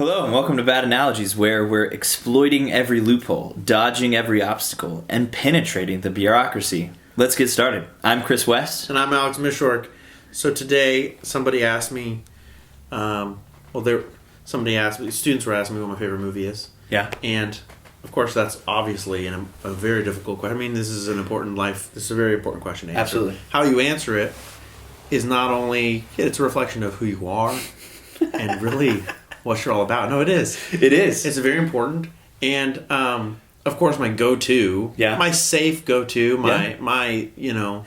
Hello and welcome to Bad Analogies, where we're exploiting every loophole, dodging every obstacle, and penetrating the bureaucracy. Let's get started. I'm Chris West. And I'm Alex Mishork. So today, somebody asked me, students were asking me what my favorite movie is. Yeah. And, of course, that's obviously a very difficult question. I mean, this is a very important question to answer. Absolutely. How you answer it is not only, it's a reflection of who you are and really what you're all about. No, it is. It is. It's very important. And, of course, my go-to, my safe go-to,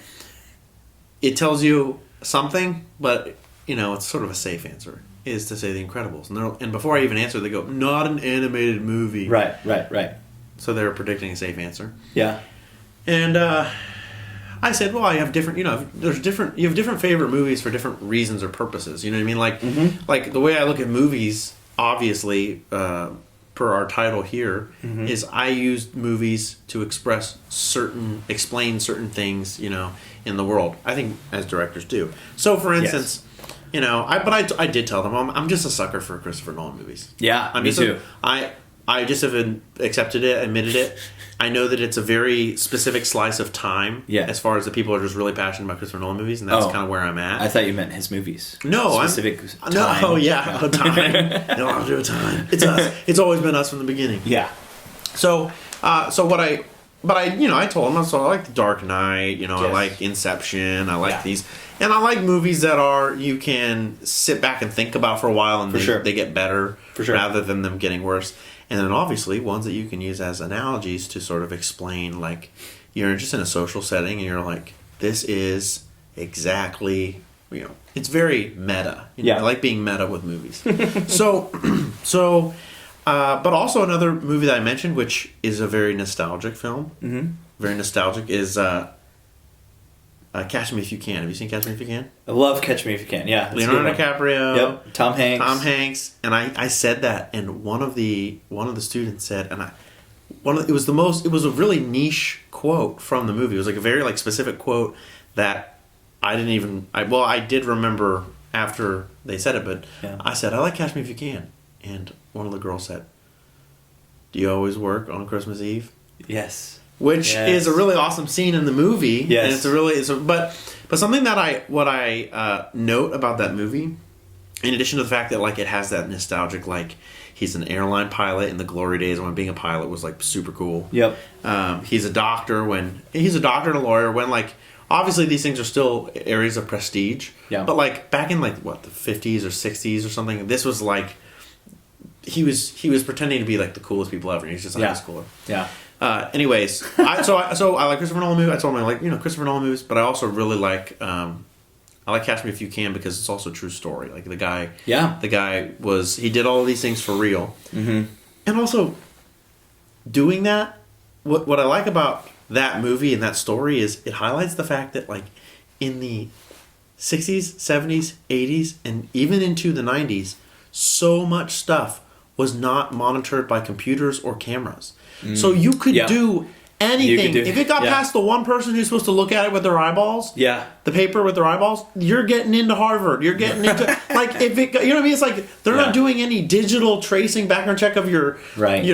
it tells you something, but, it's sort of a safe answer, is to say The Incredibles. And before I even answer, they go, not an animated movie. Right. So they're predicting a safe answer. Yeah. And I said, well, I have different, you have different favorite movies for different reasons or purposes. You know what I mean? Like the way I look at movies, obviously, per our title here, is I use movies to explain certain things, in the world. I think as directors do. So, for instance, I did tell them I'm just a sucker for Christopher Nolan movies. Yeah, me too. I just have accepted it, admitted it. I know that it's a very specific slice of time. Yeah. As far as the people are just really passionate about Christopher Nolan movies, and that's kind of where I'm at. I thought you meant his movies. No, time. No, yeah, time. No, I'll do a time. It's us. It's always been us from the beginning. Yeah. So I told him, I like The Dark Knight. I like Inception. I like these, and I like movies that you can sit back and think about for a while, and they get better rather than them getting worse. And then obviously ones that you can use as analogies to sort of explain, like, you're just in a social setting and you're like, this is exactly, it's very meta. I like being meta with movies. But also another movie that I mentioned, which is a very nostalgic film, very nostalgic, is Catch Me If You Can. Have you seen Catch Me If You Can? I love Catch Me If You Can, yeah. Leonardo DiCaprio. Yep. Tom Hanks. And I said that, and one of the students said, it was a really niche quote from the movie. It was like a very specific quote that I did remember after they said it, but I said, I like Catch Me If You Can. And one of the girls said, do you always work on Christmas Eve? Yes. Which is a really awesome scene in the movie. Yes. And but something that I note about that movie, in addition to the fact that it has that nostalgic, he's an airline pilot in the glory days when being a pilot was super cool. Yep. He's a doctor and a lawyer when obviously these things are still areas of prestige. Yeah. But back in the 50s or 60s or something, this was he was pretending to be the coolest people ever. He's just this cooler. Yeah. Anyways, so I like Christopher Nolan movies. I told him I like Christopher Nolan movies, but I also really like I like Catch Me If You Can because it's also a true story. The guy he did all of these things for real, and also doing that. What I like about that movie and that story is it highlights the fact that in the 60s, 70s, 80s, and even into the 90s, so much stuff was not monitored by computers or cameras. So you could do anything. If it got past the one person who's supposed to look at it with their eyeballs, the paper with their eyeballs, you're getting into Harvard. You're getting into if it, you know what I mean? It's they're not doing any digital tracing background check of your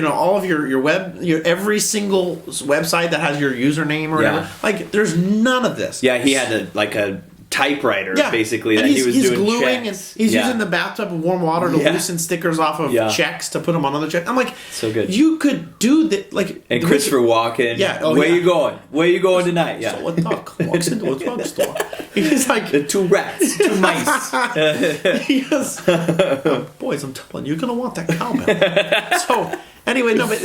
all of your web, every single website that has your username or whatever. There's none of this. Yeah, he had a typewriter basically that he was doing gluing checks. And he's using the bathtub of warm water to loosen stickers off of checks to put them on other checks. I'm so good. You could do that and Christopher Walken. Where you going? Where you going tonight? So a duck walks into a drugstore. He's the two rats, two mice. He goes, boys, I'm telling you, you're gonna want that cowbell. So anyway, no, but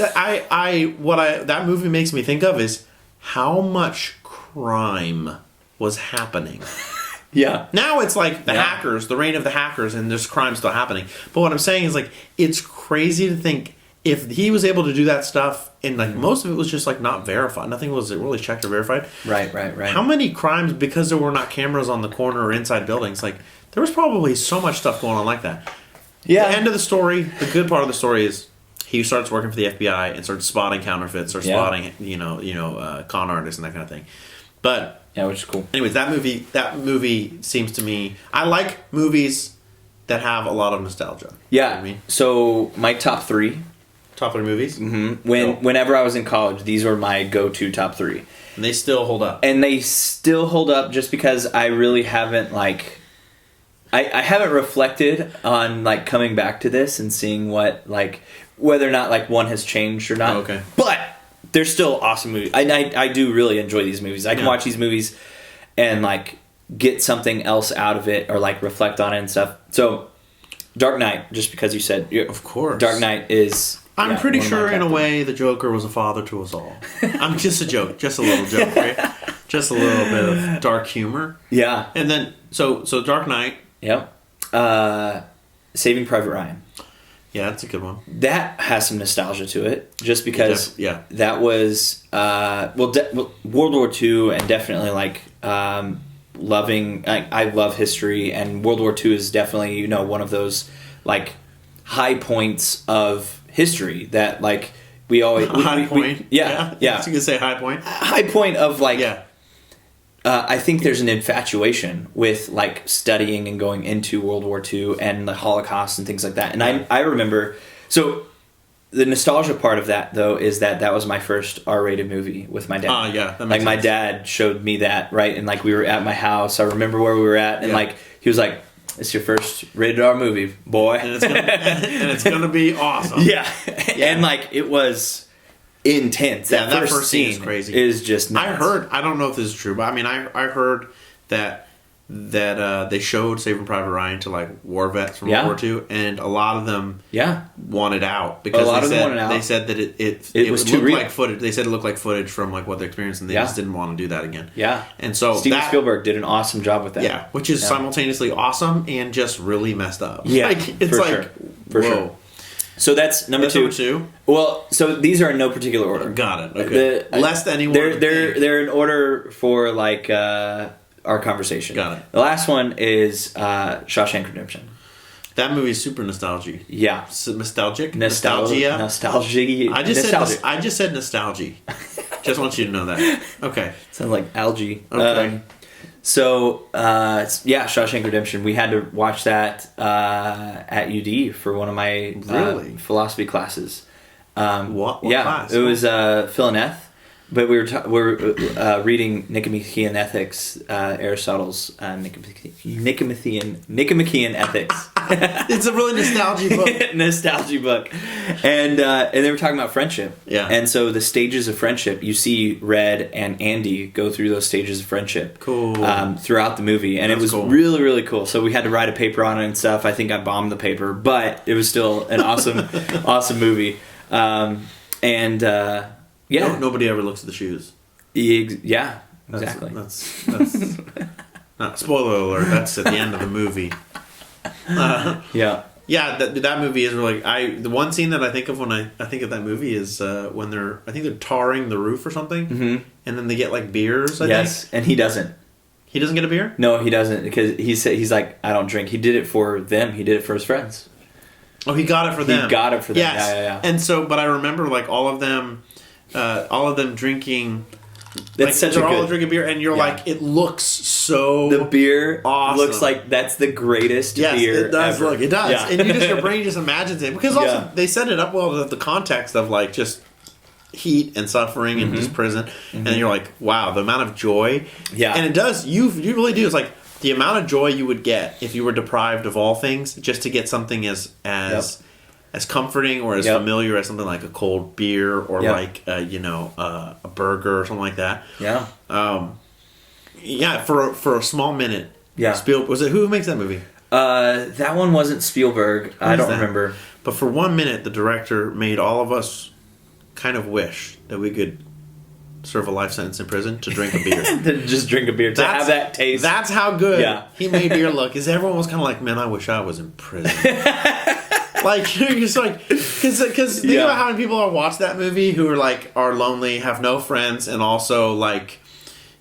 that movie makes me think of is how much crime was happening. Yeah. Now it's the hackers, the reign of the hackers, and there's crime still happening. But what I'm saying is it's crazy to think if he was able to do that stuff and most of it was just not verified. Nothing was really checked or verified. Right. How many crimes, because there were not cameras on the corner or inside buildings, there was probably so much stuff going on like that. Yeah. The end of the story, the good part of the story is he starts working for the FBI and starts spotting counterfeits or spotting con artists and that kind of thing. But which is cool. Anyways, that movie seems to me, I like movies that have a lot of nostalgia. Yeah. You know what I mean? So my top 3. Top 3 movies? Mm-hmm. Whenever I was in college, these were my go-to top 3. And they still hold up. And they still hold up just because I really haven't, like... I haven't reflected on, like, coming back to this and seeing what, like... Whether or not, like, one has changed or not. Oh, okay. But they're still awesome movies. I do really enjoy these movies. I can watch these movies and, like, get something else out of it or, like, reflect on it and stuff. So, Dark Knight, just because you said... Of course. Dark Knight is... I'm pretty sure, in a way, the Joker was a father to us all. I'm just a joke. Just a little joke, right? Just a little bit of dark humor. Yeah. And then, so Dark Knight. Yep. Saving Private Ryan. Yeah, that's a good one. That has some nostalgia to it, just because that was World War II, and definitely like loving. I love history, and World War II is definitely one of those like high points of history that like we always high point. Yeah. You can say high point. High point of like. Yeah. I think there's an infatuation with like studying and going into World War II and the Holocaust and things like that. And I remember, so the nostalgia part of that though is that was my first R-rated movie with my dad. Yeah, that like makes my sense. Dad showed me that, right? And like we were at my house. I remember where we were at, and like he was like, "It's your first rated R movie, boy," and it's gonna be awesome. Yeah, and like it was. Intense. That first scene is crazy. Is just nuts. I don't know if this is true, but I mean, I heard that they showed Saving Private Ryan to like war vets from World War II, and a lot of them wanted out because they said that it was too real. Like footage. They said it looked like footage from like what they experienced, and they just didn't want to do that again. Yeah, and so Steven Spielberg did an awesome job with that. Yeah, which is simultaneously awesome and just really messed up. Yeah, like, it's like for sure. So that's number two. Well, so these are in no particular order. Got it. Okay. Lest anyone. They're in order for like our conversation. Got it. The last one is Shawshank Redemption. That movie is super nostalgic. Yeah. Nostalgic. Nostalgia. I just said nostalgia. Just want you to know that. Okay. Sounds like algae. Okay. So, Shawshank Redemption. We had to watch that at UD for one of my philosophy classes. What class? It was Phil and Eth, but we were reading Nicomachean Ethics, Aristotle's Nicomachean Ethics. It's a really nostalgic book. And they were talking about friendship. Yeah. And so the stages of friendship, you see Red and Andy go through those stages of friendship. Cool. Throughout the movie, and it was really, really cool. So we had to write a paper on it and stuff. I think I bombed the paper, but it was still an awesome, awesome movie. Nobody ever looks at the shoes. Yeah, exactly. That's not spoiler alert. That's at the end of the movie. Yeah, that movie is really. The one scene that I think of when I think of that movie is when they're tarring the roof or something, and then they get like beers. I think. And he doesn't. He doesn't get a beer? No, he doesn't, because he's like, I don't drink. He did it for them. He did it for his friends. Oh, he got it for them. He got it for them. Yes. Yeah. And so, but I remember like all of them drinking. That's like, they're all drinking beer, and you're like, it looks so. The beer awesome. Looks like that's the greatest beer. It does ever. look. It does, yeah. and your brain just imagines it because also they set it up well with the context of like just heat and suffering and just prison, and you're like, wow, the amount of joy. Yeah, and it does. You really do. It's like the amount of joy you would get if you were deprived of all things, just to get something as comforting or as familiar as something like a cold beer or like a burger or something like that. Yeah. For a small minute. Yeah. Was it who makes that movie? That one wasn't Spielberg. I don't remember. But for 1 minute, the director made all of us kind of wish that we could serve a life sentence in prison to drink a beer. To just drink a beer, to have that taste. That's how good he made beer look. Because everyone was kind of like, man, I wish I was in prison. Like, you're just like, because think about how many people watch that movie who are lonely, have no friends, and also like,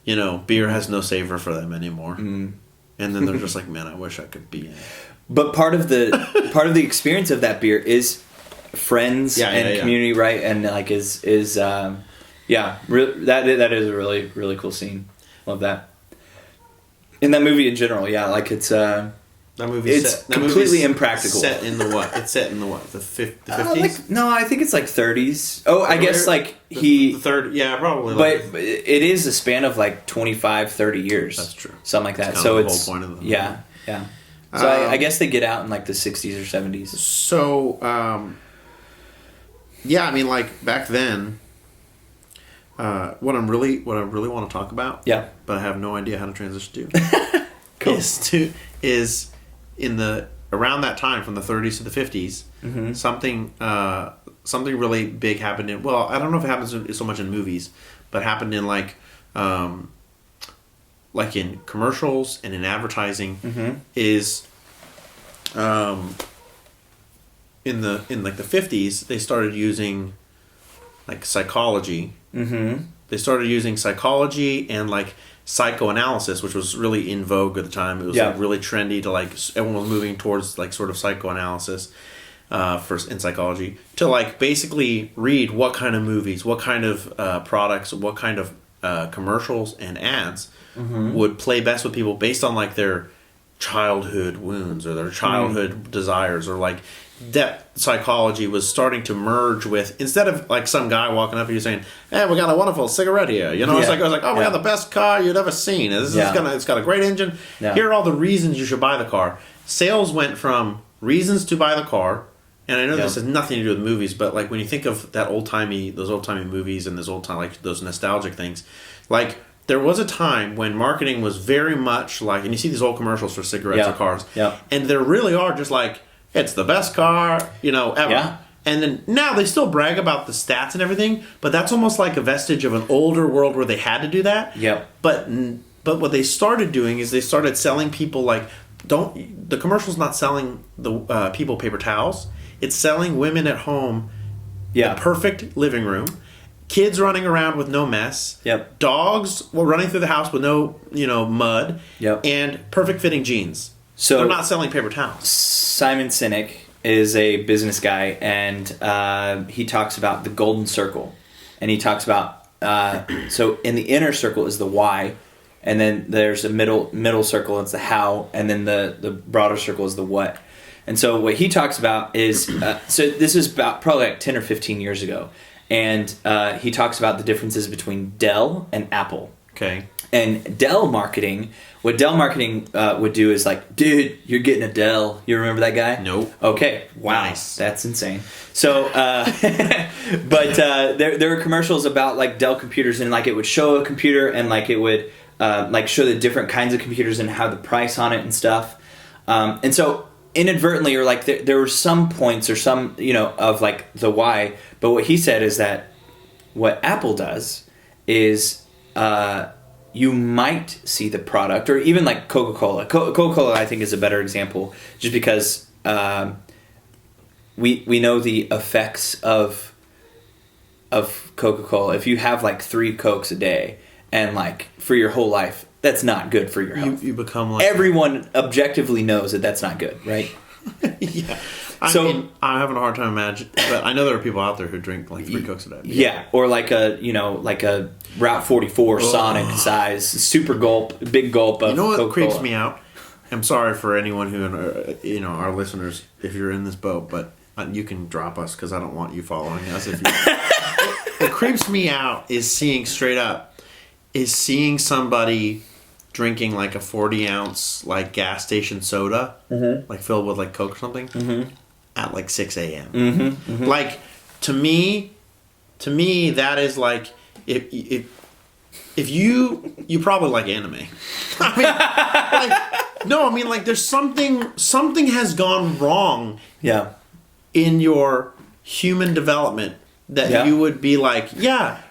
beer has no savor for them anymore. And then they're just like, man, I wish I could be in it. But part of the experience of that beer is friends and community, right? And like that is a really, really cool scene. Love that. In that movie in general, like it's That movie. It's completely impractical. Set in the what? It's set in the what? The 50s? No, I think it's like 30s. Oh, I guess like the third. Yeah, probably. But it is a span of like 25, 30 years. That's true. Something like that. That's so the it's whole point of the movie. Yeah. So I guess they get out in like the 60s or 70s. So yeah, I mean, like back then. What I really want to talk about. Yeah. But I have no idea how to transition to. Cool. Is in the around that time from the 30s to the 50s, something really big happened in. Well, I don't know if it happens so much in movies, but happened in like in commercials and in advertising. Is in the 50s they started using like psychology. They started using psychology and like psychoanalysis, which was really in vogue at the time. It was like really trendy to like everyone was moving towards like sort of psychoanalysis in psychology to like basically read what kind of movies, what kind of products, what kind of commercials and ads would play best with people based on like their childhood wounds or their childhood desires, or like depth psychology was starting to merge with, instead of like some guy walking up to you saying, "Hey, we got a wonderful cigarette here," you know, it's like, I was like, "Oh, we got the best car you've ever seen. It's got a great engine. Here are all the reasons you should buy the car." Sales went from reasons to buy the car, and I know this has nothing to do with movies, but like when you think of those old timey movies and those nostalgic things, like there was a time when marketing was very much like, and you see these old commercials for cigarettes or cars, and there really are just like, it's the best car, you know, ever. Yeah. And then now they still brag about the stats and everything, but that's almost like a vestige of an older world where they had to do that. Yep. But what they started doing is they started selling people like, the commercial's not selling the people paper towels. It's selling women at home a perfect living room. Kids running around with no mess. Yep. Dogs running through the house with no, mud. Yep. And perfect fitting jeans. So they're not selling paper towels. Simon Sinek is a business guy, and he talks about the golden circle. And he talks about, so in the inner circle is the why, and then there's a middle circle, it's the how, and then the broader circle is the what. And so what he talks about is, so this is about probably like 10 or 15 years ago. And he talks about the differences between Dell and Apple. Okay. And what Dell marketing would do is like, dude, you're getting a Dell. You remember that guy? Nope. Okay. Wow. Nice. That's insane. So, but there were commercials about like Dell computers, and like it would show a computer, and like it would like show the different kinds of computers and how the price on it and stuff. And so inadvertently, or like there were some points or some, of like the why. But what he said is that what Apple does is you might see the product, or even like Coca-Cola. Coca-Cola, I think, is a better example, just because we know the effects of Coca-Cola. If you have like 3 Cokes a day, and like for your whole life, that's not good for your health. You become like, everyone objectively knows that that's not good, right? Yeah. I mean, I'm having a hard time imagining, but I know there are people out there who drink like 3 Cokes a day. Yeah, or like a Route 44 Sonic size super big gulp of what Coca-Cola. Creeps me out? I'm sorry for anyone who, our listeners, if you're in this boat, but you can drop us because I don't want you following us. What creeps me out is seeing somebody drinking like a 40-ounce like gas station soda, like filled with like Coke or something, at like 6 a.m. Like to me, that is like if you probably like anime. I mean, like there's something has gone wrong. Yeah. In your human development that you would be like,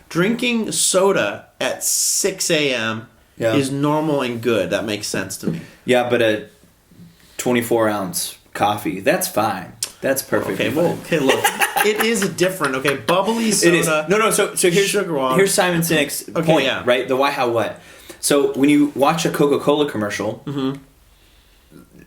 drinking soda at 6 a.m. is normal and good. That makes sense to me. Yeah, but a 24-ounce coffee, that's fine. That's perfect. Okay, look, it is a different. Okay, bubbly soda. It is. No. So here's Simon Sinek's point, right? The why, how, what. So when you watch a Coca-Cola commercial,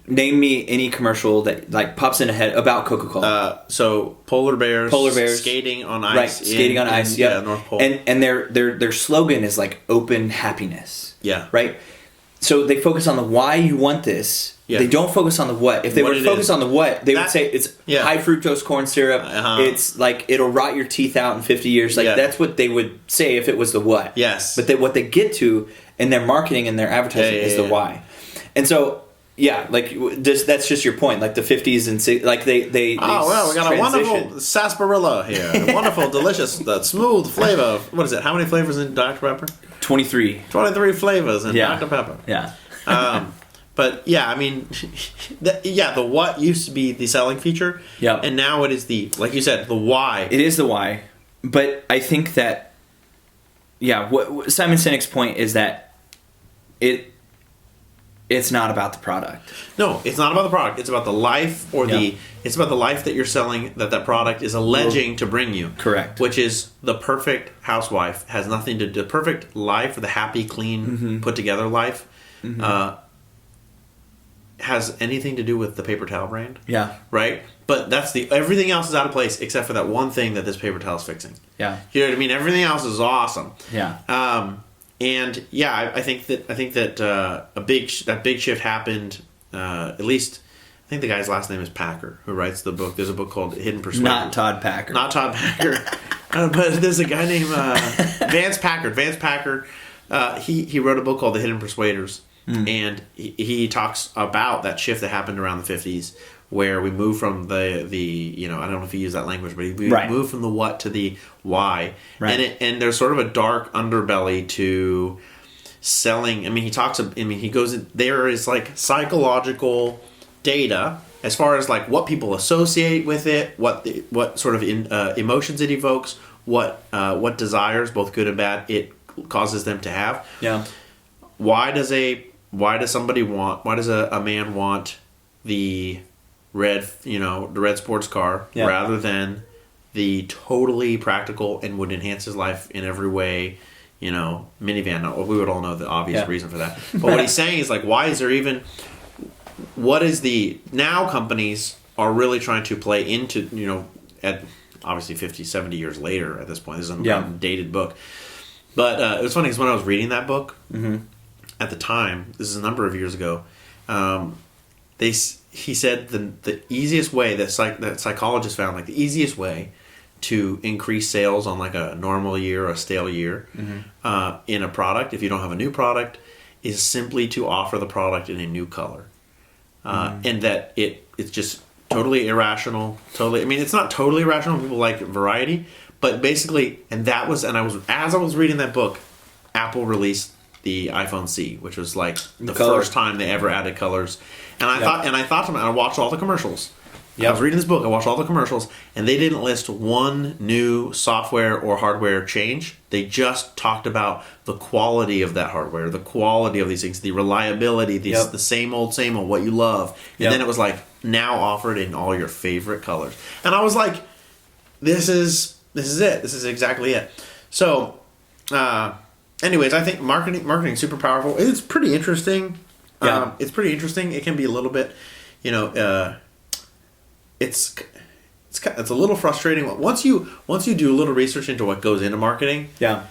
name me any commercial that like pops in a head about Coca-Cola. So polar bears skating on ice, right? Skating on ice, North Pole, and their slogan is like open happiness. Yeah, right. so they focus on the why you want this. Yeah. They don't focus on the what. If they were to focus on the what, they would say it's high fructose corn syrup. It's like it'll rot your teeth out in 50 years. Like that's what they would say if it was the what. Yes. But what they get to in their marketing and their advertising is the why. And so like that's just your point. Like the 50s and like they we got a wonderful sarsaparilla here. A wonderful, delicious, smooth flavor. What is it? How many flavors in Dr. Pepper? 23. 23 flavors in Dr. Pepper. Yeah. But yeah, I mean, the what used to be the selling feature. Yeah. And now it is like you said, the why. It is the why. But I think that, what Simon Sinek's point is that it's not about the product. No, it's not about the product. It's about the life it's about the life that you're selling that product is alleging to bring you. Correct. Which is the perfect housewife. Has nothing to do, the perfect life, the happy, clean, put together life. Mm-hmm. Has anything to do with the paper towel brand. Yeah. Right? But everything else is out of place except for that one thing that this paper towel is fixing. Yeah. You know what I mean? Everything else is awesome. Yeah. And I think that a big shift happened. At least I think the guy's last name is Packer, who writes the book. There's a book called Hidden Persuasion. Not Todd Packer. Not Todd Packer. But there's a guy named Vance Packard. Vance Packer. He wrote a book called The Hidden Persuaders. And he talks about that shift that happened around the 50s, where we moved from the I don't know if he used that language, but we moved from the what to the why. Right. And there's sort of a dark underbelly to selling. I mean, he goes in, there is like psychological data as far as like what people associate with it, what sort of emotions it evokes, what desires, both good and bad, it causes them to have. Yeah. Why does a man want the red sports car rather than the totally practical and would enhance his life in every way, minivan? We would all know the obvious reason for that. But what he's saying is like, why is there even, now companies are really trying to play into, at obviously 50, 70 years later at this point. This is a dated book. But it was funny because when I was reading that book, at the time, this is a number of years ago, he said the easiest way that psychologists found, like the easiest way to increase sales on like a normal year or a stale year in a product, if you don't have a new product, is simply to offer the product in a new color. And that it's just totally irrational. It's not totally irrational. People like variety. But basically, as I was reading that book, Apple released the iPhone C, which was like the first time they ever added colors. And I thought to myself, I watched all the commercials. I was reading this book, I watched all the commercials, and they didn't list one new software or hardware change. They just talked about the quality of that hardware, the quality of these things, the reliability, the same old, what you love. And then it was like, now offered in all your favorite colors. And I was like, this is it. This is exactly it. So, anyways, I think marketing is super powerful. It's pretty interesting. Yeah. It's pretty interesting. It can be a little bit, it's a little frustrating. Once you do a little research into what goes into marketing. Yeah.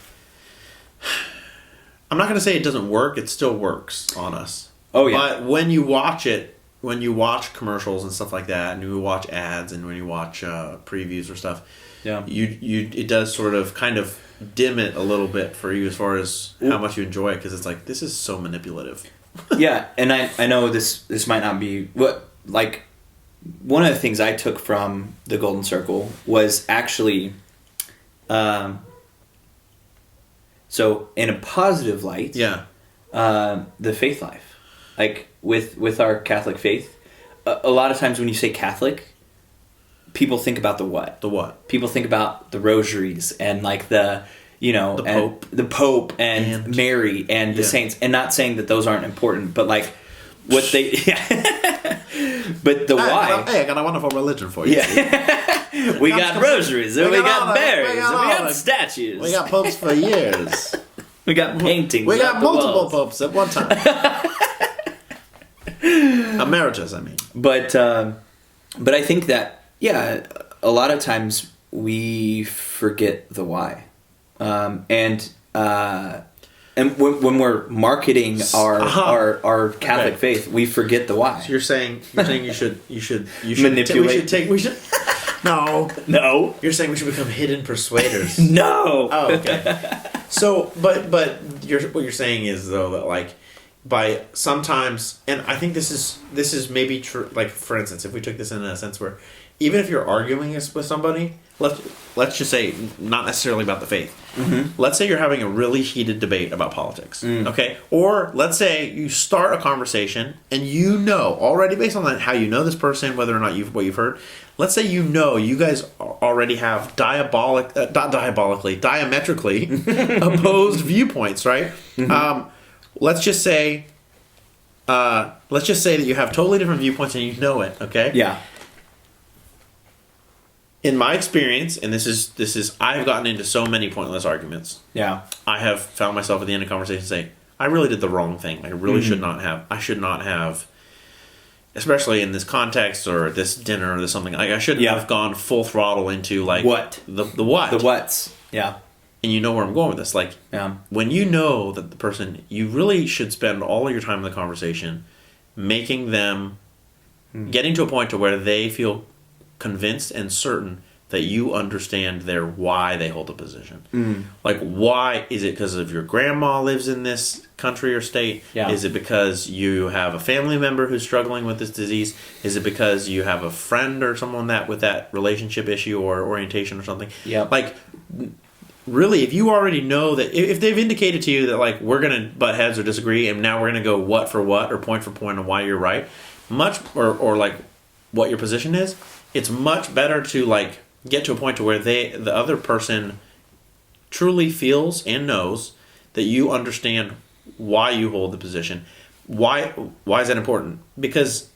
I'm not going to say it doesn't work. It still works on us. Oh yeah. But when you watch commercials and stuff like that, and you watch ads, and when you watch previews or stuff, it does sort of kind of dim it a little bit for you as far as how much you enjoy it, because it's like, this is so manipulative. Yeah, and I know this might not be what, like, one of the things I took from the Golden Circle was actually, so in a positive light, the faith life, like with our Catholic faith, a lot of times when you say Catholic, people think about the what? The what? People think about the rosaries and like the Pope and Mary and the saints, and not saying that those aren't important, but like what they, but the why. I got a wonderful religion for you. Yeah. we got rosaries, and we got berries, and we got statues. We got popes for years. We got paintings. We got multiple popes at one time. Emeritus, I mean. But I think that, a lot of times we forget the why. And when we're marketing our Catholic faith, we forget the why. So you're saying you should manipulate. We should. No. You're saying we should become hidden persuaders. No. Oh, okay. So, but what you're saying is though that like by sometimes, and I think this is maybe true. Like for instance, if we took this in a sense where even if you're arguing with somebody, let's just say not necessarily about the faith. Mm-hmm. Let's say you're having a really heated debate about politics. Okay, or let's say you start a conversation and you know already based on that how you know this person, whether or not what you've heard. Let's say you guys already have diametrically opposed viewpoints, right? Mm-hmm. Let's just say that you have totally different viewpoints and you know it. Okay. Yeah. In my experience, and this is, I've gotten into so many pointless arguments. Yeah. I have found myself at the end of conversation saying, I really did the wrong thing. I really should not have. Especially in this context or this dinner or this something, like I shouldn't have gone full throttle into like what the what the what's and you know where I'm going with this. Like when you know that the person, you really should spend all of your time in the conversation making them getting to a point to where they feel convinced and certain that you understand why they hold a position. Like, why is it because of your grandma lives in this country or state? Yeah. Is it because you have a family member who's struggling with this disease? Is it because you have a friend or someone with that relationship issue or orientation or something? Yeah. Like, really, if you already know that, if they've indicated to you that like we're gonna butt heads or disagree, and now we're gonna go what for what or point for point on why you're right, or like what your position is, it's much better to like get to a point to where the other person truly feels and knows that you understand why you hold the position. Why is that important? Because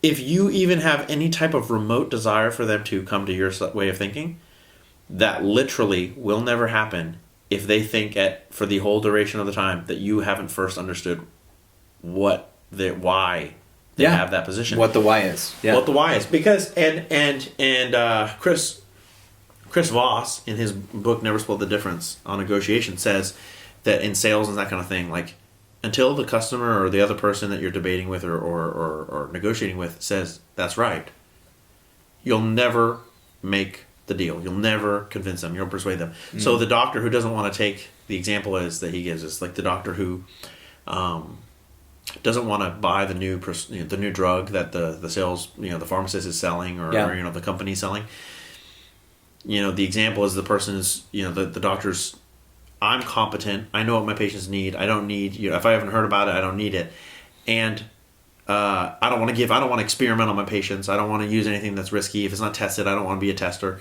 if you even have any type of remote desire for them to come to your way of thinking, that literally will never happen if they think for the whole duration of the time that you haven't first understood why they have that position. What the why is. Yeah. What the why is. Because Chris Voss in his book Never Split the Difference on negotiation says that in sales and that kind of thing, like until the customer or the other person that you're debating with or negotiating with says that's right, you'll never make the deal. You'll never convince them. You'll persuade them. So the doctor who doesn't want to take the example that he gives is like the doctor who doesn't want to buy the new drug that the sales the pharmacist is selling or the company's selling. The example is the person is the doctor's, I'm competent. I know what my patients need. I don't need if I haven't heard about it, I don't need it. And I don't want to experiment on my patients. I don't want to use anything that's risky. If it's not tested, I don't want to be a tester.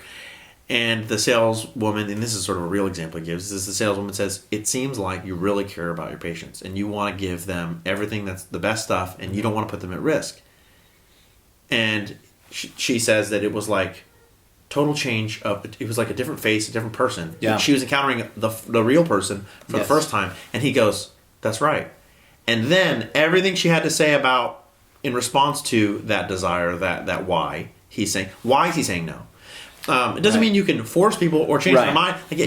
And the saleswoman, and this is sort of a real example he gives, is the saleswoman says, it seems like you really care about your patients and you want to give them everything that's the best stuff and you don't want to put them at risk. And she says that it was like total change it was like a different face, a different person. Yeah. She was encountering the real person for the first time. And he goes, that's right. And then everything she had to say about, in response to that desire, that why is he saying no? It doesn't mean you can force people or change their mind. Like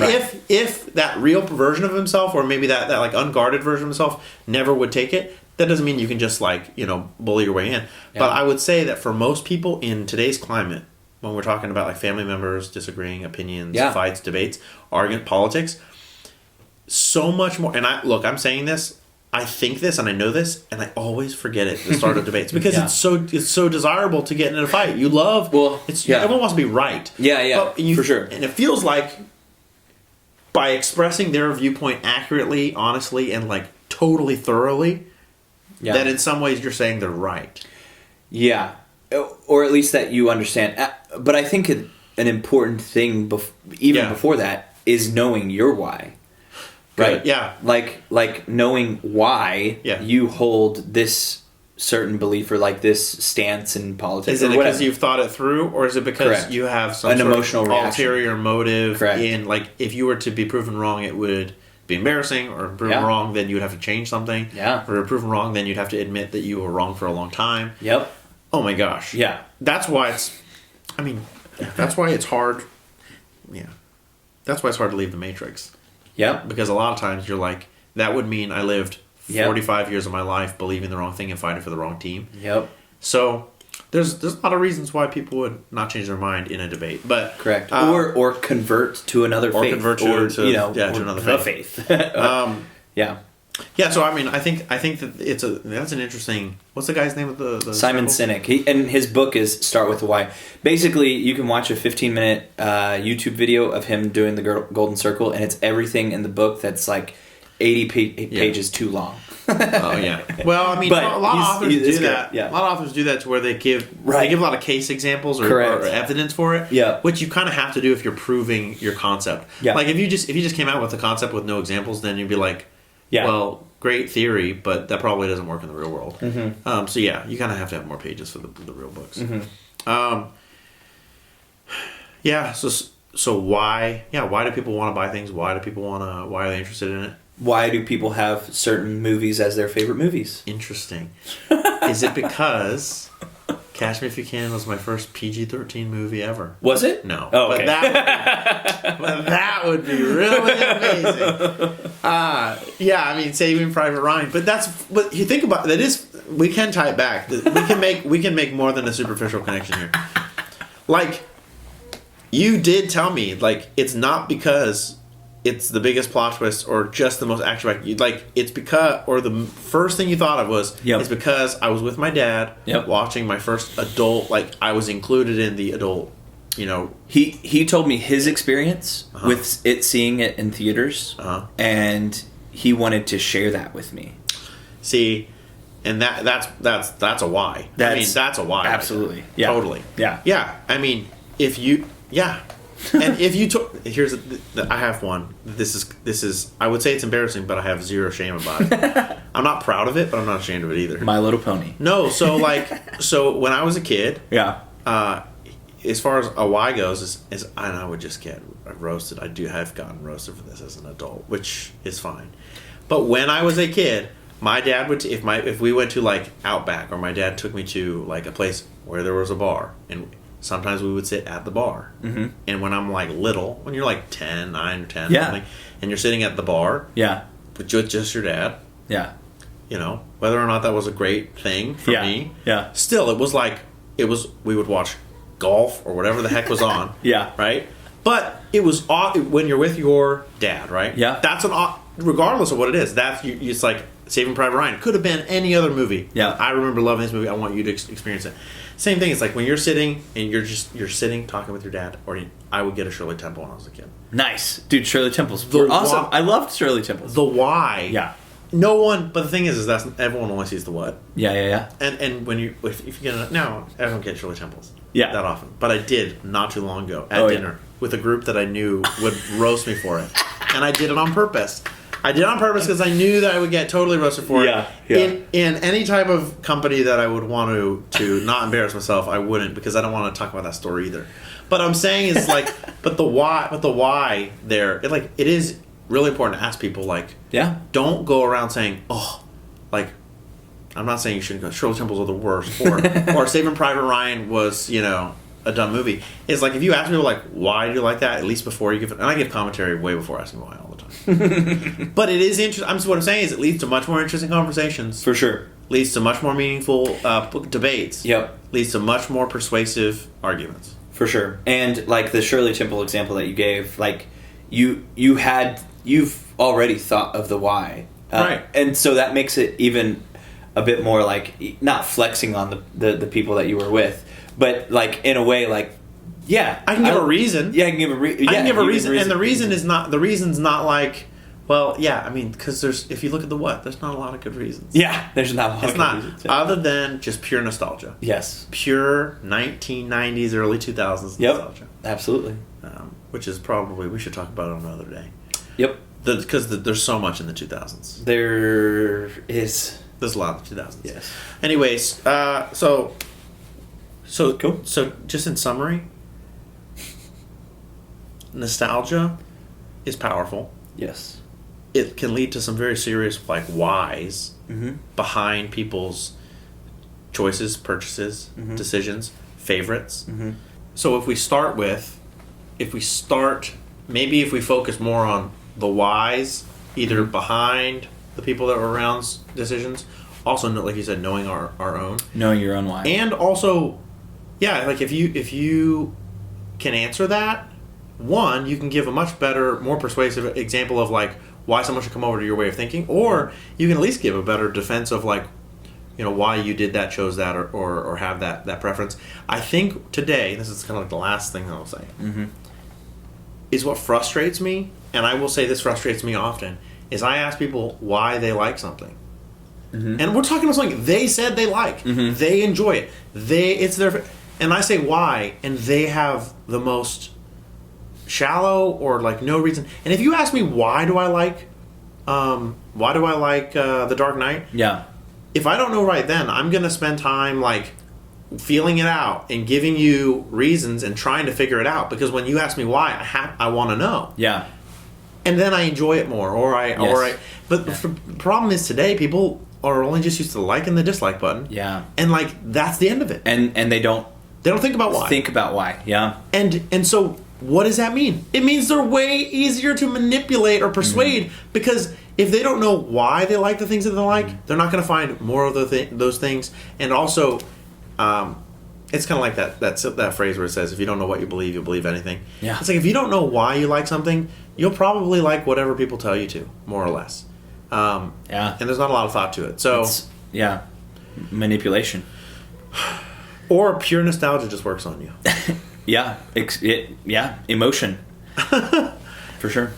if that real version of himself, or maybe that like unguarded version of himself, never would take it, that doesn't mean you can just like bully your way in. Yeah. But I would say that for most people in today's climate, when we're talking about like family members disagreeing, opinions, fights, debates, argument, politics, so much more. And I'm saying this. I think this and I know this, and I always forget it at the start of debates because it's so desirable to get in a fight. You love everyone wants to be right. Yeah, for sure. And it feels like by expressing their viewpoint accurately, honestly, and like totally thoroughly, that in some ways you're saying they're right. Yeah, or at least that you understand. But I think an important thing before that is knowing your why. Right. Good. Yeah. Like knowing why you hold this certain belief or like this stance in politics. Is it because you've thought it through, or is it because you have some emotional ulterior motive in like if you were to be proven wrong, it would be embarrassing, or proven wrong, then you'd have to change something. Yeah. Or proven wrong, then you'd have to admit that you were wrong for a long time. Yep. Oh my gosh. Yeah. That's why it's hard. Yeah. That's why it's hard to leave the Matrix. Yep. Because a lot of times you're like, that would mean I lived 45 years of my life believing the wrong thing and fighting for the wrong team. Yep. So there's a lot of reasons why people would not change their mind in a debate. But correct. Or convert to another faith. Or convert to another faith. Yeah. Yeah, so I mean, I think that that's an interesting. What's the guy's name of the Simon Sinek? And his book is Start with the Why. Basically, you can watch a 15-minute YouTube video of him doing the Golden Circle, and it's everything in the book that's like 80 pages too long. Oh yeah. Well, I mean, a lot of authors do that. Yeah. A lot of authors do that to where they give a lot of case examples or evidence for it. Yeah. Which you kind of have to do if you're proving your concept. Yeah. Like if you just came out with a concept with no examples, then you'd be like, well, great theory, but that probably doesn't work in the real world. Mm-hmm. So yeah, you kind of have to have more pages for the real books. Mm-hmm. Yeah. So why? Yeah. Why do people want to buy things? Why are they interested in it? Why do people have certain movies as their favorite movies? Interesting. Is it because Catch Me If You Can was my first PG-13 movie ever? Was it? No. Oh, okay. But that would be really amazing. Yeah, I mean, Saving Private Ryan. But you think about it, we can tie it back. We can make more than a superficial connection here. Like, you did tell me, like, it's not because it's the biggest plot twist or just the most action-packed. Like, it's because, or the first thing you thought of was, it's because I was with my dad watching my first adult, like, I was included in the adult, you know. He told me his experience with seeing it in theaters, and he wanted to share that with me. See, and that's a why. That's a why. Absolutely. Right, yeah. Totally. Yeah. Yeah. I mean, if you... Yeah. And if you took... I have one. This is... I would say it's embarrassing, but I have zero shame about it. I'm not proud of it, but I'm not ashamed of it either. My Little Pony. No, so when I was a kid... Yeah. As far as a why goes, and I would just get roasted. I have gotten roasted for this as an adult, which is fine. But when I was a kid, my dad would... If we went to, like, Outback, or my dad took me to, like, a place where there was a bar, and... Sometimes we would sit at the bar. Mm-hmm. And when I'm like little, when you're like 9 or 10 or something, and you're sitting at the bar with just your dad, you know, whether or not that was a great thing for me, still, it was like, we would watch golf or whatever the heck was on, right? But it was when you're with your dad, right? Yeah. That's regardless of what it is, it's like Saving Private Ryan. Could have been any other movie. Yeah. I remember loving this movie. I want you to experience it. Same thing. It's like when you're sitting and you're sitting talking with your dad, or I would get a Shirley Temple when I was a kid. Nice, dude. Shirley Temples were awesome. I loved Shirley Temples. The why. Yeah. No one, but the thing is that's everyone only sees the what. Yeah. And when if you get now, I don't get Shirley Temples. Yeah. That often, but I did not too long ago at dinner with a group that I knew would roast me for it, and I did it on purpose. I did it on purpose because I knew that I would get totally roasted for it. Yeah. In any type of company that I would want to not embarrass myself, I wouldn't, because I don't want to talk about that story either. But I'm saying is like, but the why there, it is really important to ask people, like, don't go around saying, like, I'm not saying you shouldn't go, Shirley Temples are the worst, or Saving Private Ryan was, you know, a dumb movie. It's like, if you ask people, like, why do you like that, at least before you give it, and I give commentary way before asking why all the time. But it is interesting. What I'm saying is it leads to much more interesting conversations. For sure. Leads to much more meaningful debates. Yep. Leads to much more persuasive arguments. For sure. And like the Shirley Temple example that you gave, like you've already thought of the why. Right. And so that makes it even a bit more like, not flexing on the people that you were with, but like in a way, like, I can give a reason. Yeah, I can give a reason. I can give a reason, and the reason's not like, well, I mean, because if you look at the what, there's not a lot of good reasons. Yeah, there's not a lot of good reasons. Other than just pure nostalgia. Yes. Pure 1990s, early 2000s nostalgia. Absolutely. Which is probably, we should talk about it another day. Yep. Because there's so much in the 2000s. There is. There's a lot in the 2000s. Yes. Anyways, so cool. So just in summary, nostalgia is powerful. Yes. It can lead to some very serious, like, whys behind people's choices, purchases, decisions, favorites. So if we focus more on the whys, either behind the people that were around's decisions, also, like you said, knowing our own. Knowing your own why. And also, yeah, like if you can answer that, one, you can give a much better, more persuasive example of like why someone should come over to your way of thinking, or you can at least give a better defense of like, why you did that, chose that, or have that preference. I think today, this is kind of like the last thing I'll say, is what frustrates me, and I will say this frustrates me often, is I ask people why they like something. And we're talking about something they said they like. They enjoy it. It's their... And I say why, and they have the most shallow or like no reason. And if you ask me why do I like The Dark Knight? Yeah. If I don't know right then, I'm going to spend time like feeling it out and giving you reasons and trying to figure it out, because when you ask me why, I want to know. Yeah. And then I enjoy it more, but the problem is today people are only just used to the like and the dislike button. Yeah. And like that's the end of it. And they don't think about why. Think about why. Yeah. And so what does that mean? It means they're way easier to manipulate or persuade, because if they don't know why they like the things that they like, they're not going to find more of those things. And also, it's kind of like that phrase where it says, if you don't know what you believe, you'll believe anything. Yeah. It's like if you don't know why you like something, you'll probably like whatever people tell you to, more or less. And there's not a lot of thought to it. So manipulation. Or pure nostalgia just works on you. Emotion. For sure.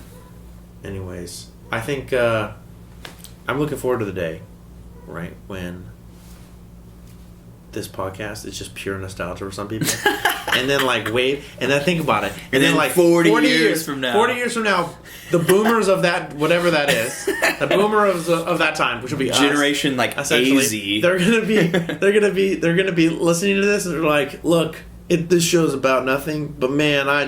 Anyways, I think I'm looking forward to the day, right, when this podcast is just pure nostalgia for some people. And then and then think about it. And then like 40 years from now. 40 years from now, the boomers of that, whatever that is, the boomer of that time, which will be generation us, like AZ. They're gonna be listening to this and they're like, look, this show's about nothing, but man, I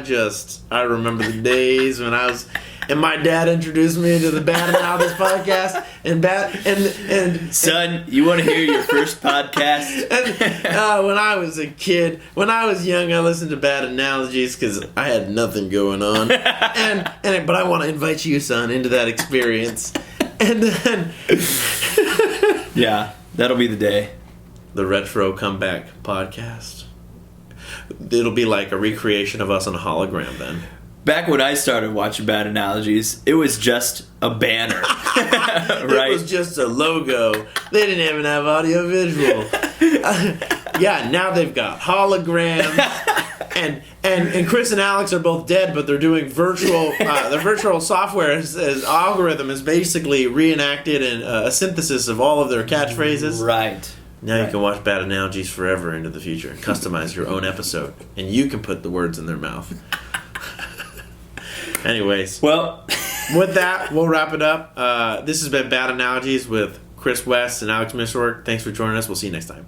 remember the days when I was, and my dad introduced me to the Bad Analogies podcast, and son, you want to hear your first podcast? And when I was a kid, when I was young, I listened to Bad Analogies because I had nothing going on, but I want to invite you, son, into that experience, and then yeah, that'll be the day. The Retro Comeback podcast. It'll be like a recreation of us on a hologram then. Back when I started watching Bad Analogies, it was just a banner. Right? It was just a logo. They didn't even have audio visual. Now they've got holograms. And Chris and Alex are both dead, but they're doing virtual. Their virtual software as algorithm is basically reenacted and a synthesis of all of their catchphrases. Right. Now you can watch Bad Analogies forever into the future. Customize your own episode. And you can put the words in their mouth. Anyways. Well, with that, we'll wrap it up. This has been Bad Analogies with Chris West and Alex Mishwork. Thanks for joining us. We'll see you next time.